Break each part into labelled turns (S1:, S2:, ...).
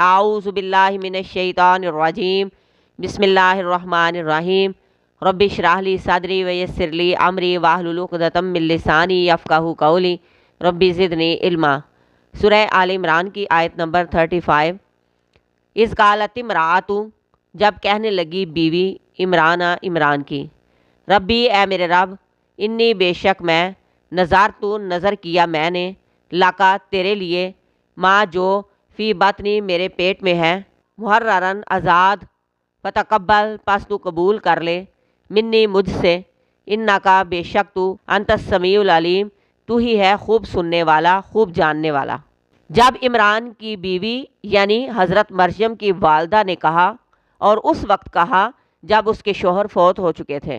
S1: اعوذ باللہ من الشیطان الرجیم بسم اللہ الرحمن الرحیم رب اشرح لی صدری ویسر لی امری واحلل عقدۃ من لسانی یفقہوا قولی رب زدنی علما۔ سورہ آل عمران کی آیت نمبر 35۔ اذ قالت امرأۃ، جب کہنے لگی بیوی عمران کی، ربی اے میرے رب، انی بے شک میں، نظر کیا میں نے، لکا تیرے لیے، ماں جو فی بطنی میرے پیٹ میں ہے، محررن آزاد، فتقبل پس تو قبول کر لے، منی مجھ سے، انکا بے شک تو، انت السمیع العلیم تو ہی ہے خوب سننے والا خوب جاننے والا۔ جب عمران کی بیوی یعنی حضرت مریم کی والدہ نے کہا، اور اس وقت کہا جب اس کے شوہر فوت ہو چکے تھے۔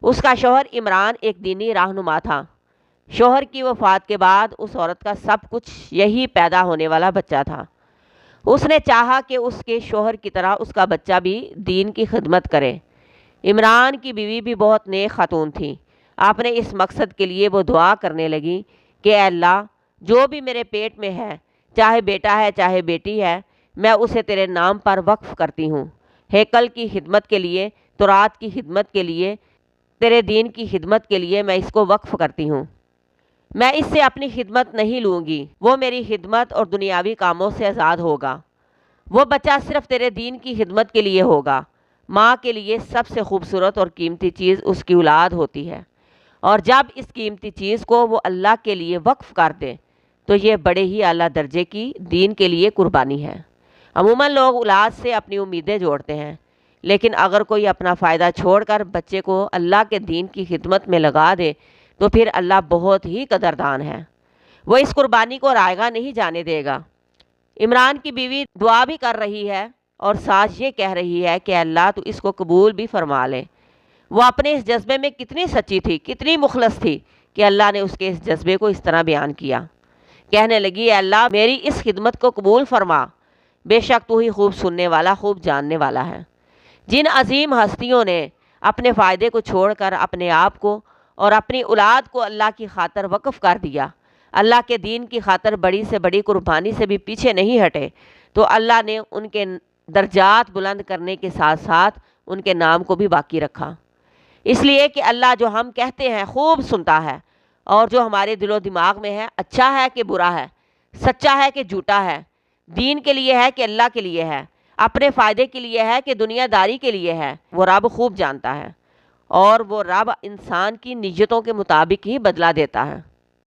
S1: اس کا شوہر عمران ایک دینی رہنما تھا۔ شوہر کی وفات کے بعد اس عورت کا سب کچھ یہی پیدا ہونے والا بچہ تھا۔ اس نے چاہا کہ اس کے شوہر کی طرح اس کا بچہ بھی دین کی خدمت کرے۔ عمران کی بیوی بھی بہت نیک خاتون تھی۔ اپنے اس مقصد کے لیے وہ دعا کرنے لگی کہ اے اللہ، جو بھی میرے پیٹ میں ہے، چاہے بیٹا ہے چاہے بیٹی ہے، میں اسے تیرے نام پر وقف کرتی ہوں، ہیکل کی خدمت کے لیے، تورات کی خدمت کے لیے، تیرے دین کی خدمت کے لیے میں اس کو وقف کرتی ہوں۔ میں اس سے اپنی خدمت نہیں لوں گی، وہ میری خدمت اور دنیاوی کاموں سے آزاد ہوگا۔ وہ بچہ صرف تیرے دین کی خدمت کے لیے ہوگا۔ ماں کے لیے سب سے خوبصورت اور قیمتی چیز اس کی اولاد ہوتی ہے، اور جب اس قیمتی چیز کو وہ اللہ کے لیے وقف کر دے تو یہ بڑے ہی اعلیٰ درجے کی دین کے لیے قربانی ہے۔ عموماً لوگ اولاد سے اپنی امیدیں جوڑتے ہیں، لیکن اگر کوئی اپنا فائدہ چھوڑ کر بچے کو اللہ کے دین کی خدمت میں لگا دے تو پھر اللہ بہت ہی قدردان ہے، وہ اس قربانی کو رائگاں نہیں جانے دے گا۔ عمران کی بیوی دعا بھی کر رہی ہے اور ساتھ یہ کہہ رہی ہے کہ اللہ تو اس کو قبول بھی فرما لے۔ وہ اپنے اس جذبے میں کتنی سچی تھی، کتنی مخلص تھی کہ اللہ نے اس کے اس جذبے کو اس طرح بیان کیا۔ کہنے لگی، اے اللہ میری اس خدمت کو قبول فرما، بے شک تو ہی خوب سننے والا خوب جاننے والا ہے۔ جن عظیم ہستیوں نے اپنے فائدے کو چھوڑ کر اپنے آپ کو اور اپنی اولاد کو اللہ کی خاطر وقف کر دیا، اللہ کے دین کی خاطر بڑی سے بڑی قربانی سے بھی پیچھے نہیں ہٹے، تو اللہ نے ان کے درجات بلند کرنے کے ساتھ ساتھ ان کے نام کو بھی باقی رکھا۔ اس لیے کہ اللہ جو ہم کہتے ہیں خوب سنتا ہے، اور جو ہمارے دل و دماغ میں ہے، اچھا ہے کہ برا ہے، سچا ہے کہ جھوٹا ہے، دین کے لیے ہے کہ اللہ کے لیے ہے، اپنے فائدے کے لیے ہے کہ دنیا داری کے لیے ہے، وہ رب خوب جانتا ہے، اور وہ رب انسان کی نیتوں کے مطابق ہی بدلہ دیتا ہے۔